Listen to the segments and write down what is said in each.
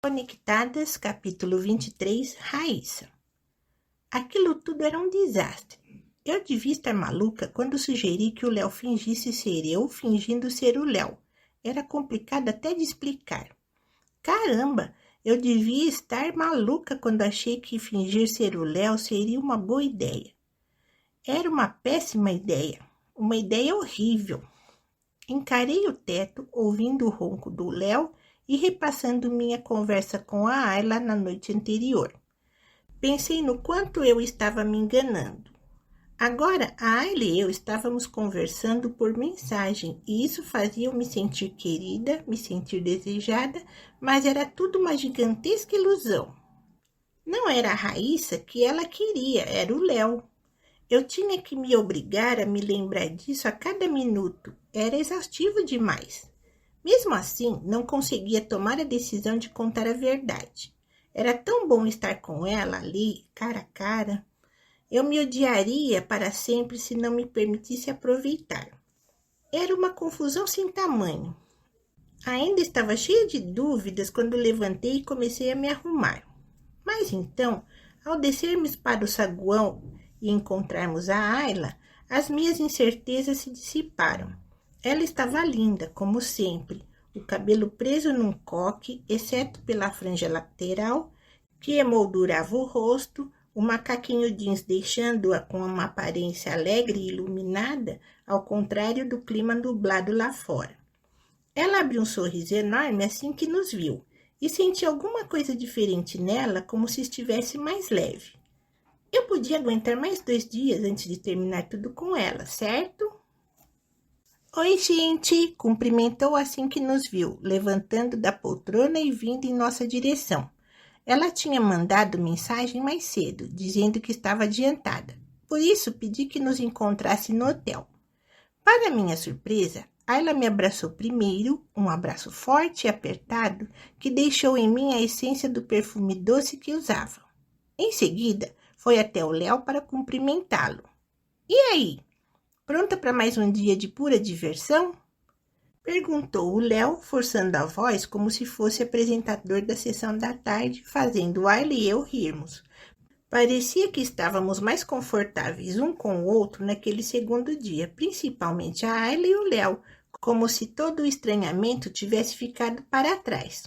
Conectadas, capítulo 23, Raíssa. Aquilo tudo era um desastre. Eu devia estar maluca quando sugeri que o Léo fingisse ser eu, fingindo ser o Léo. Era complicado até de explicar. Caramba, eu devia estar maluca quando achei que fingir ser o Léo seria uma boa ideia. Era uma péssima ideia, uma ideia horrível. Encarei o teto, ouvindo o ronco do Léo e repassando minha conversa com a Ayla na noite anterior. Pensei no quanto eu estava me enganando. Agora, a Ayla e eu estávamos conversando por mensagem e isso fazia eu me sentir querida, me sentir desejada, mas era tudo uma gigantesca ilusão. Não era a Raíssa que ela queria, era o Léo. Eu tinha que me obrigar a me lembrar disso a cada minuto. Era exaustivo demais. Mesmo assim, não conseguia tomar a decisão de contar a verdade. Era tão bom estar com ela ali, cara a cara. Eu me odiaria para sempre se não me permitisse aproveitar. Era uma confusão sem tamanho. Ainda estava cheia de dúvidas quando levantei e comecei a me arrumar. Mas então, ao descermos para o saguão e encontrarmos a Ayla, as minhas incertezas se dissiparam. Ela estava linda, como sempre, o cabelo preso num coque, exceto pela franja lateral, que emoldurava o rosto, o macaquinho jeans deixando-a com uma aparência alegre e iluminada, ao contrário do clima nublado lá fora. Ela abriu um sorriso enorme assim que nos viu, e senti alguma coisa diferente nela, como se estivesse mais leve. Eu podia aguentar mais 2 dias antes de terminar tudo com ela, certo? Oi, gente! Cumprimentou assim que nos viu, levantando da poltrona e vindo em nossa direção. Ela tinha mandado mensagem mais cedo, dizendo que estava adiantada. Por isso, pedi que nos encontrasse no hotel. Para minha surpresa, Ayla me abraçou primeiro, um abraço forte e apertado que deixou em mim a essência do perfume doce que usava. Em seguida, foi até o Léo para cumprimentá-lo. E aí? Pronta para mais um dia de pura diversão? Perguntou o Léo, forçando a voz como se fosse apresentador da sessão da tarde, fazendo Ayla e eu rirmos. Parecia que estávamos mais confortáveis um com o outro naquele segundo dia, principalmente a Ayla e o Léo, como se todo o estranhamento tivesse ficado para trás.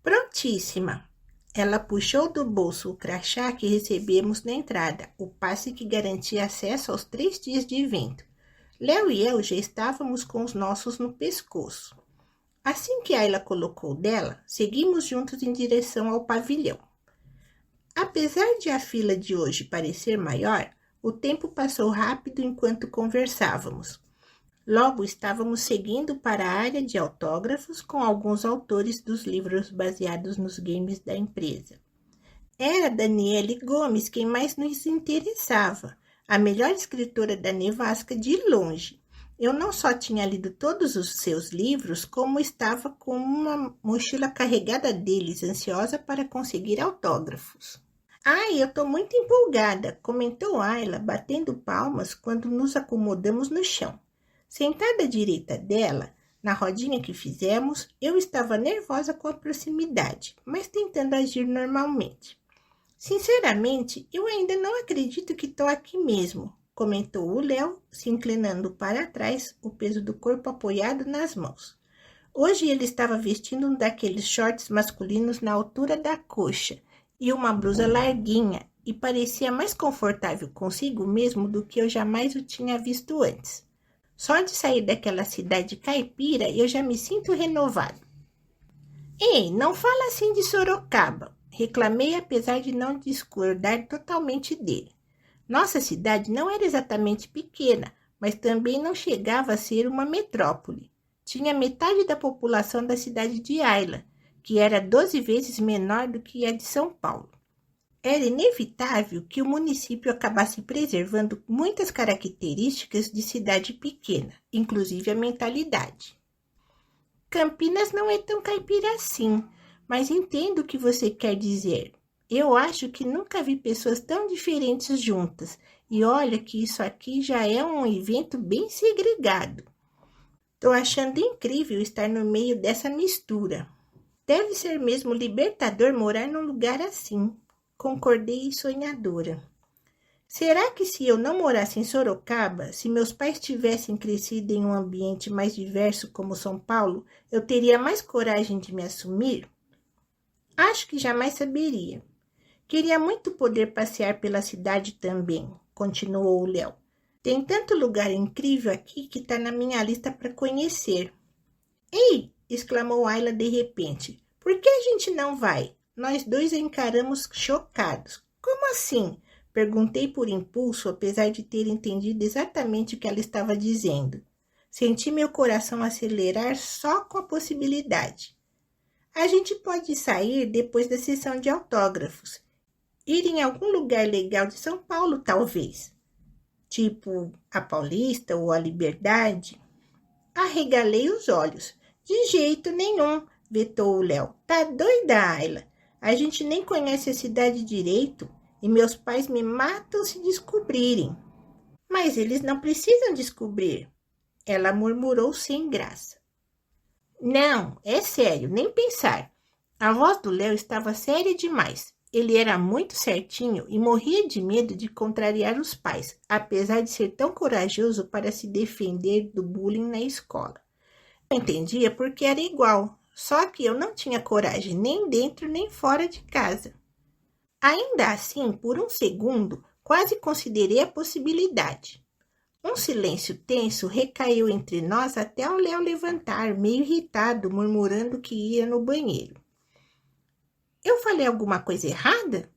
Prontíssima! Ela puxou do bolso o crachá que recebemos na entrada, o passe que garantia acesso aos 3 dias de evento. Léo e eu já estávamos com os nossos no pescoço. Assim que Ayla colocou dela, seguimos juntos em direção ao pavilhão. Apesar de a fila de hoje parecer maior, o tempo passou rápido enquanto conversávamos. Logo estávamos seguindo para a área de autógrafos com alguns autores dos livros baseados nos games da empresa. Era Daniele Gomes quem mais nos interessava, a melhor escritora da Nevasca de longe. Eu não só tinha lido todos os seus livros, como estava com uma mochila carregada deles, ansiosa para conseguir autógrafos. Ai, eu estou muito empolgada, comentou Ayla, batendo palmas quando nos acomodamos no chão. Sentada à direita dela, na rodinha que fizemos, eu estava nervosa com a proximidade, mas tentando agir normalmente. Sinceramente, eu ainda não acredito que estou aqui mesmo, comentou o Léo, se inclinando para trás, o peso do corpo apoiado nas mãos. Hoje ele estava vestindo um daqueles shorts masculinos na altura da coxa e uma blusa larguinha, e parecia mais confortável consigo mesmo do que eu jamais o tinha visto antes. Só de sair daquela cidade caipira, eu já me sinto renovado. Ei, não fala assim de Sorocaba, reclamei apesar de não discordar totalmente dele. Nossa cidade não era exatamente pequena, mas também não chegava a ser uma metrópole. Tinha metade da população da cidade de Ayla, que era 12 vezes menor do que a de São Paulo. Era inevitável que o município acabasse preservando muitas características de cidade pequena, inclusive a mentalidade. Campinas não é tão caipira assim, mas entendo o que você quer dizer. Eu acho que nunca vi pessoas tão diferentes juntas, e olha que isso aqui já é um evento bem segregado. Tô achando incrível estar no meio dessa mistura. Deve ser mesmo libertador morar num lugar assim, concordei sonhadora. Será que se eu não morasse em Sorocaba, se meus pais tivessem crescido em um ambiente mais diverso como São Paulo, eu teria mais coragem de me assumir? Acho que jamais saberia. Queria muito poder passear pela cidade também, continuou o Léo. Tem tanto lugar incrível aqui que está na minha lista para conhecer. Ei! Exclamou Ayla de repente. Por que a gente não vai? Nós dois a encaramos chocados. Como assim? Perguntei por impulso, apesar de ter entendido exatamente o que ela estava dizendo. Senti meu coração acelerar só com a possibilidade. A gente pode sair depois da sessão de autógrafos. Ir em algum lugar legal de São Paulo, talvez. Tipo a Paulista ou a Liberdade. Arregalei os olhos. De jeito nenhum, vetou o Léo. Tá doida, Ayla? A gente nem conhece a cidade direito e meus pais me matam se descobrirem. Mas eles não precisam descobrir, ela murmurou sem graça. Não, é sério, nem pensar. A voz do Léo estava séria demais. Ele era muito certinho e morria de medo de contrariar os pais, apesar de ser tão corajoso para se defender do bullying na escola. Eu entendia porque era igual, só que eu não tinha coragem nem dentro nem fora de casa. Ainda assim, por um segundo, quase considerei a possibilidade. Um silêncio tenso recaiu entre nós até o Léo levantar, meio irritado, murmurando que ia no banheiro. Eu falei alguma coisa errada?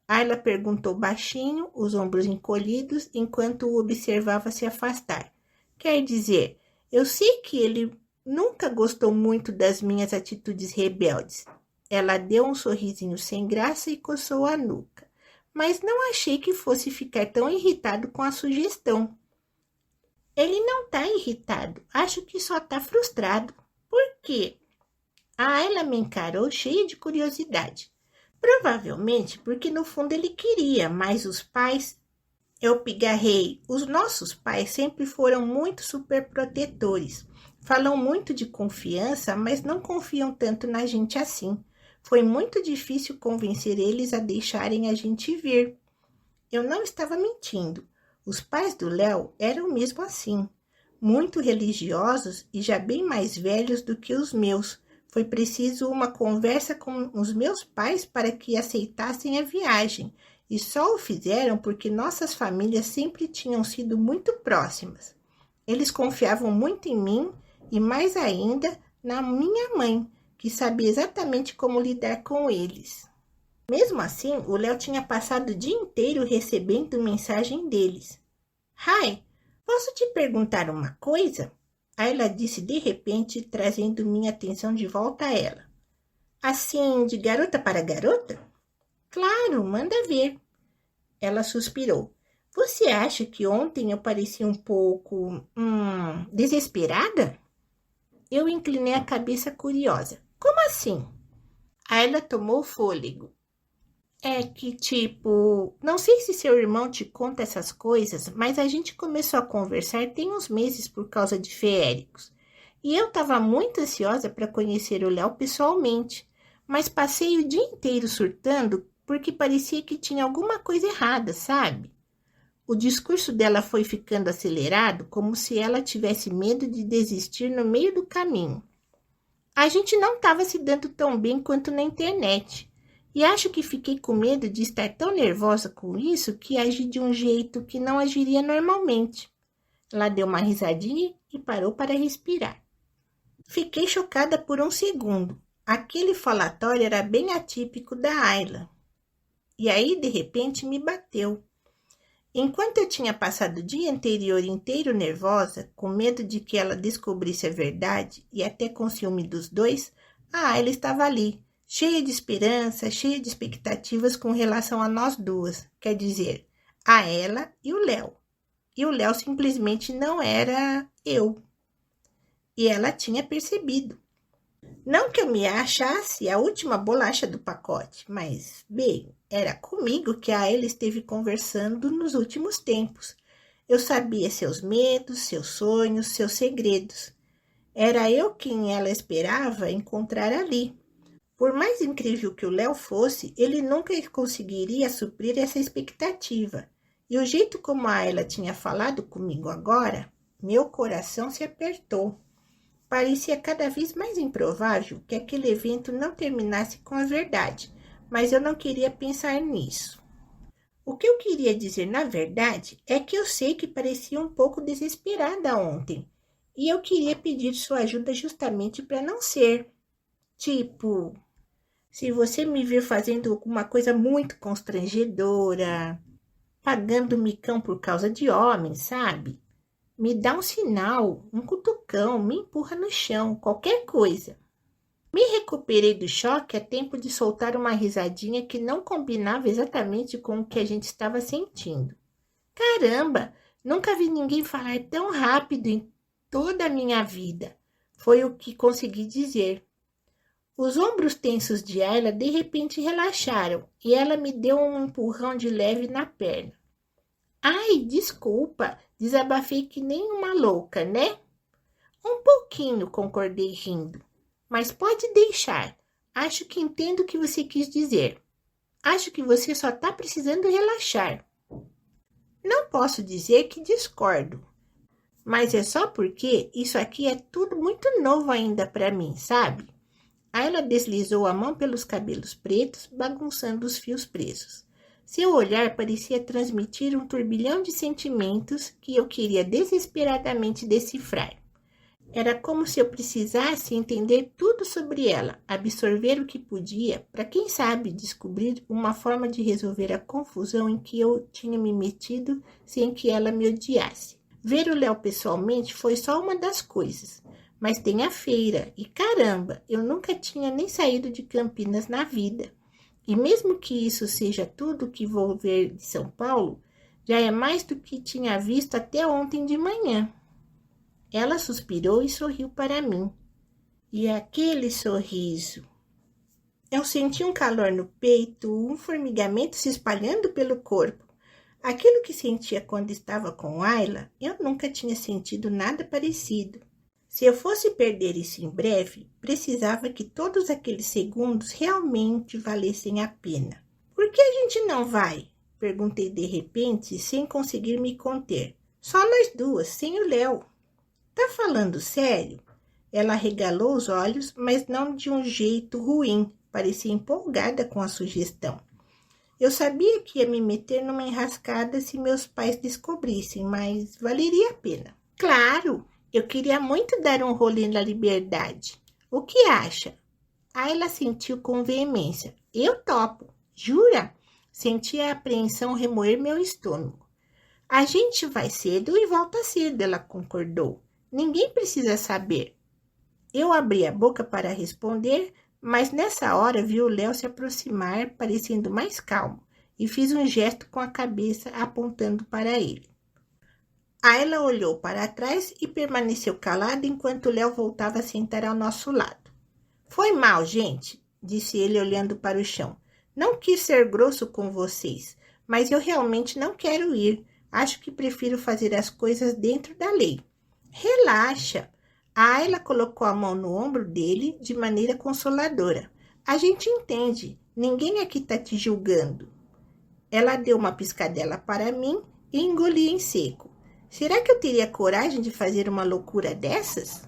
Ayla perguntou baixinho, os ombros encolhidos, enquanto o observava se afastar. Quer dizer, eu sei que ele nunca gostou muito das minhas atitudes rebeldes. Ela deu um sorrisinho sem graça e coçou a nuca. Mas não achei que fosse ficar tão irritado com a sugestão. Ele não tá irritado, acho que só tá frustrado. Por quê? Ela me encarou cheia de curiosidade. Provavelmente porque no fundo ele queria, mas os pais... Eu pigarrei. Os nossos pais sempre foram muito superprotetores. Falam muito de confiança, mas não confiam tanto na gente assim. Foi muito difícil convencer eles a deixarem a gente vir. Eu não estava mentindo. Os pais do Léo eram mesmo assim, muito religiosos e já bem mais velhos do que os meus. Foi preciso uma conversa com os meus pais para que aceitassem a viagem, e só o fizeram porque nossas famílias sempre tinham sido muito próximas. Eles confiavam muito em mim e mais ainda na minha mãe, que sabia exatamente como lidar com eles. Mesmo assim, o Léo tinha passado o dia inteiro recebendo mensagem deles. Hi, posso te perguntar uma coisa? Ayla disse de repente, trazendo minha atenção de volta a ela. Assim, de garota para garota? Claro, manda ver. Ela suspirou. Você acha que ontem eu parecia um pouco, desesperada? Eu inclinei a cabeça curiosa. Como assim? Ayla tomou fôlego. É que, não sei se seu irmão te conta essas coisas, mas a gente começou a conversar tem uns meses por causa de feéricos. E eu estava muito ansiosa para conhecer o Léo pessoalmente, mas passei o dia inteiro surtando porque parecia que tinha alguma coisa errada, sabe? O discurso dela foi ficando acelerado, como se ela tivesse medo de desistir no meio do caminho. A gente não estava se dando tão bem quanto na internet. E acho que fiquei com medo de estar tão nervosa com isso que agi de um jeito que não agiria normalmente. Ela deu uma risadinha e parou para respirar. Fiquei chocada por um segundo. Aquele falatório era bem atípico da Ayla. E aí, de repente, me bateu. Enquanto eu tinha passado o dia anterior inteiro nervosa, com medo de que ela descobrisse a verdade e até com ciúme dos dois, a Ayla estava ali, cheia de esperança, cheia de expectativas com relação a nós duas, quer dizer, a ela e o Léo. E o Léo simplesmente não era eu. E ela tinha percebido. Não que eu me achasse a última bolacha do pacote, mas, bem, era comigo que a ela esteve conversando nos últimos tempos. Eu sabia seus medos, seus sonhos, seus segredos. Era eu quem ela esperava encontrar ali. Por mais incrível que o Léo fosse, ele nunca conseguiria suprir essa expectativa. E o jeito como a Ayla tinha falado comigo agora, meu coração se apertou. Parecia cada vez mais improvável que aquele evento não terminasse com a verdade, mas eu não queria pensar nisso. O que eu queria dizer, na verdade, é que eu sei que parecia um pouco desesperada ontem, e eu queria pedir sua ajuda justamente para não ser. Tipo, se você me vir fazendo alguma coisa muito constrangedora, pagando micão por causa de homens, sabe? Me dá um sinal, um cutucão, me empurra no chão, qualquer coisa. Me recuperei do choque a tempo de soltar uma risadinha que não combinava exatamente com o que a gente estava sentindo. Caramba, nunca vi ninguém falar tão rápido em toda a minha vida. Foi o que consegui dizer. Os ombros tensos de Ayla de repente relaxaram e ela me deu um empurrão de leve na perna. Ai, desculpa, desabafei que nem uma louca, né? Um pouquinho, concordei rindo. Mas pode deixar. Acho que entendo o que você quis dizer. Acho que você só está precisando relaxar. Não posso dizer que discordo, mas é só porque isso aqui é tudo muito novo ainda para mim, sabe? Aí ela deslizou a mão pelos cabelos pretos, bagunçando os fios presos. Seu olhar parecia transmitir um turbilhão de sentimentos que eu queria desesperadamente decifrar. Era como se eu precisasse entender tudo sobre ela, absorver o que podia, para quem sabe descobrir uma forma de resolver a confusão em que eu tinha me metido sem que ela me odiasse. Ver o Léo pessoalmente foi só uma das coisas, mas tem a feira e caramba, eu nunca tinha nem saído de Campinas na vida. E mesmo que isso seja tudo que vou ver de São Paulo, já é mais do que tinha visto até ontem de manhã. Ela suspirou e sorriu para mim. E aquele sorriso! Eu senti um calor no peito, um formigamento se espalhando pelo corpo. Aquilo que sentia quando estava com Ayla, eu nunca tinha sentido nada parecido. Se eu fosse perder isso em breve, precisava que todos aqueles segundos realmente valessem a pena. Por que a gente não vai? Perguntei de repente, sem conseguir me conter. Só nós duas, sem o Léo. Tá falando sério? Ela arregalou os olhos, mas não de um jeito ruim. Parecia empolgada com a sugestão. Eu sabia que ia me meter numa enrascada se meus pais descobrissem, mas valeria a pena. Claro, eu queria muito dar um rolê na Liberdade. O que acha? Ayla sentiu com veemência. Eu topo. Jura? Senti a apreensão remoer meu estômago. A gente vai cedo e volta cedo, ela concordou. Ninguém precisa saber. Eu abri a boca para responder, mas nessa hora vi o Léo se aproximar, parecendo mais calmo, e fiz um gesto com a cabeça apontando para ele. Ayla olhou para trás e permaneceu calada enquanto o Léo voltava a sentar ao nosso lado. Foi mal, gente, disse ele olhando para o chão. Não quis ser grosso com vocês, mas eu realmente não quero ir. Acho que prefiro fazer as coisas dentro da lei. Relaxa. A Ayla colocou a mão no ombro dele de maneira consoladora. A gente entende. Ninguém aqui está te julgando. Ela deu uma piscadela para mim e engoli em seco. Será que eu teria coragem de fazer uma loucura dessas?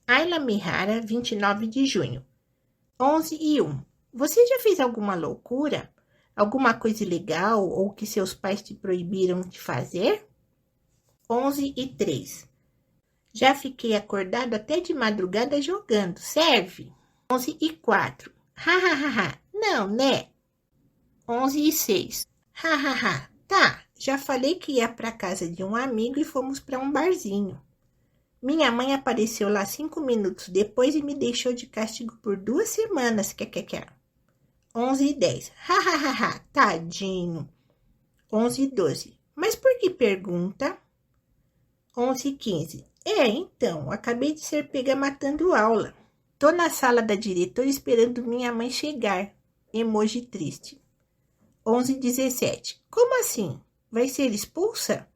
Ayla Mihara, 29 de junho. 11:01. Você já fez alguma loucura? Alguma coisa ilegal ou que seus pais te proibiram de fazer? 11:03. Já fiquei acordado até de madrugada jogando. Serve? 11:04. Ha. Não, né? 11:06. Ha. Tá, já falei que ia para casa de um amigo e fomos para um barzinho. Minha mãe apareceu lá 5 minutos depois e me deixou de castigo por 2 semanas. 11:10. Ha. Tadinho. 11:12. Mas por que pergunta? 11:15. Então, acabei de ser pega matando aula. Tô na sala da diretora esperando minha mãe chegar. Emoji triste. 11:17. Como assim? Vai ser expulsa?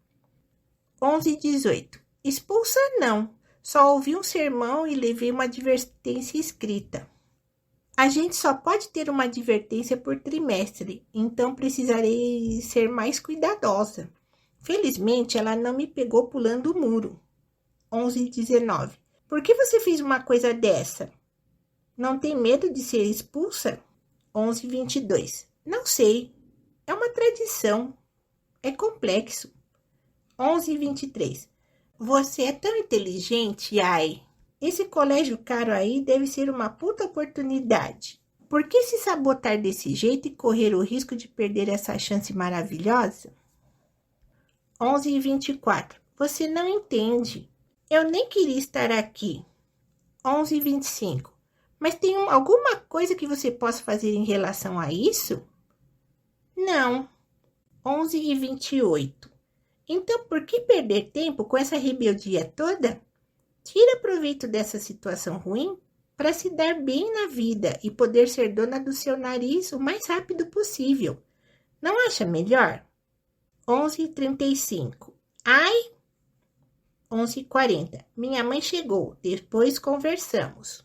11:18. Expulsa não. Só ouvi um sermão e levei uma advertência escrita. A gente só pode ter uma advertência por trimestre, então precisarei ser mais cuidadosa. Felizmente, ela não me pegou pulando o muro. 11:19. Por que você fez uma coisa dessa? Não tem medo de ser expulsa? 11:22. Não sei. É uma tradição. É complexo. 11:23. Você é tão inteligente, ai. Esse colégio caro aí deve ser uma puta oportunidade. Por que se sabotar desse jeito e correr o risco de perder essa chance maravilhosa? 11:24. Você não entende. Eu nem queria estar aqui. 11:25. Mas tem alguma coisa que você possa fazer em relação a isso? Não. 11:28. Então, por que perder tempo com essa rebeldia toda? Tira proveito dessa situação ruim para se dar bem na vida e poder ser dona do seu nariz o mais rápido possível. Não acha melhor? 11:35. Ai! 11:40. Minha mãe chegou. Depois conversamos.